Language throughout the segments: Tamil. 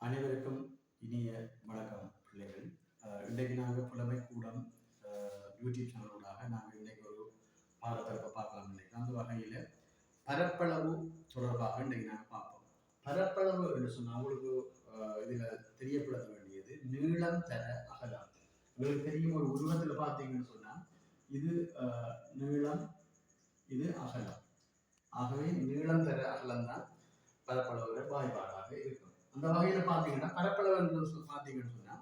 அனைவருக்கும் இனிய வணக்கம் பிள்ளைகள். இன்றைக்கு நாங்கள் புலமை கூடம் யூடியூப் சேனலோடாக நாங்கள் இன்றைக்கு ஒரு பாடத்தரப்பை பார்க்கலாம். இன்றைக்கு அந்த வகையில் பரப்பளவு தொடர்பாக இன்றைக்கு நாங்கள் பார்ப்போம். பரப்பளவு என்று சொன்னால் அவங்களுக்கு இதில் தெரியப்படுத்த வேண்டியது நீளம் தர அகலம். உங்களுக்கு தெரியும், ஒரு உருவத்தில் பார்த்தீங்கன்னு சொன்னால் இது நீளம், இது அகலம். ஆகவே நீளம் தர அகலம் தான் பரப்பளவு வாய்ப்பாடாக இருக்கும். அந்த வகையில பாத்தீங்கன்னா பரப்பளவு பாத்தீங்கன்னு சொன்னா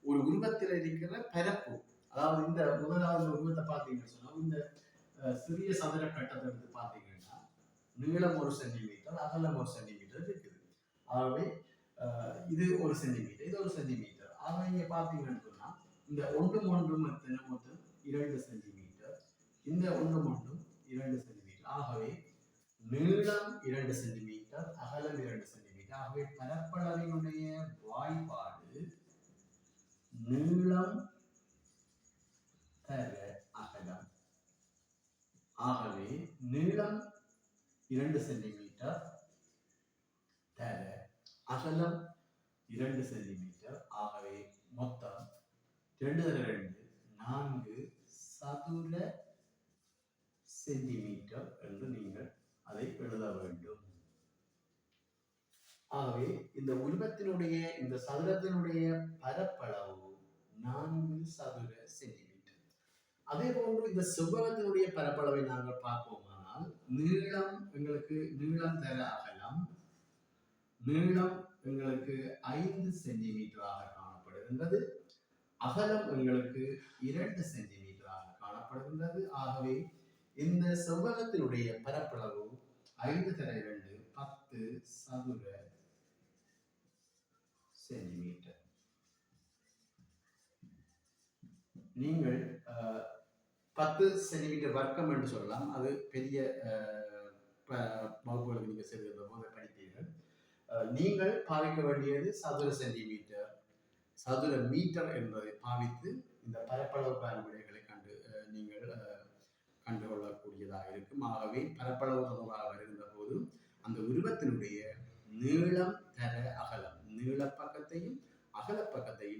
ஒரு உருவத்தில் இருக்கிற பரப்பு, அதாவது இந்த முதலாவது உருவத்தை பாத்தீங்கன்னு சொன்னா இந்த சிறிய சதுர கட்டத்தை எடுத்து பாத்தீங்கன்னா நீளம் 1 சென்டிமீட்டர், அகலம் 1 சென்டிமீட்டர் இருக்குது. ஆகவே இது 1 சென்டிமீட்டர், இது 1 சென்டிமீட்டர். ஆகவே இங்க பாத்தீங்கன்னு சொன்னா இந்த ஒன்றும் மொத்தம் 2 சென்டிமீட்டர், இந்த ஒன்றும் 2 சென்டிமீட்டர். ஆகவே நீளம் 2 சென்டிமீட்டர், அகலம் 2 சென்டிமீட்டர். ஆகவே பரப்பளவினுடைய வாய்ப்பாடு நீளம் தர அகலம். ஆகவே நீளம் 2 சென்டிமீட்டர் தர அகலம் 2 சென்டிமீட்டர். ஆகவே மொத்தம் 2 தர 2 4 சதுர சென்டிமீட்டர் என்று நீங்கள் அதை எழுத வேண்டும். ஆகவே இந்த உருவத்தினுடைய இந்த சதுரத்தினுடைய பரப்பளவு 4 சதுர சென்டிமீட்டர். அதே போன்று இந்த செவ்வகத்தினுடைய பரப்பளவை நாங்கள் பார்ப்போமானால் நீளம் எங்களுக்கு நீளம் தர அகலம், நீளம் எங்களுக்கு 5 சென்டிமீட்டராக காணப்படுகின்றது, அகலம் எங்களுக்கு 2 சென்டிமீட்டராக காணப்படுகின்றது. ஆகவே இந்த செவ்வகத்தினுடைய பரப்பளவு 5 தர 2 10 சதுர சென்டிமீட்டர். நீங்கள் 10 சென்டிமீட்டர் வர்க்கம் என்று சொல்லலாம். அது பெரிய வகுப்புகளுக்கு நீங்கள் செல்கிற போது படித்தீர்கள். நீங்கள் பாவிக்க வேண்டியது சதுர சென்டிமீட்டர், சதுர மீட்டர் என்பதை பாவித்து இந்த பரப்பளவுக்கான விடைகளை நீங்கள் கண்டுகொள்ளக்கூடியதாக இருக்கும். ஆகவே பரப்பளவு தொடர்பாக வருகின்ற போது அந்த உருவத்தினுடைய நீளம் தர அகலம், நீள பக்கத்தையும் அகல பக்கத்தையும்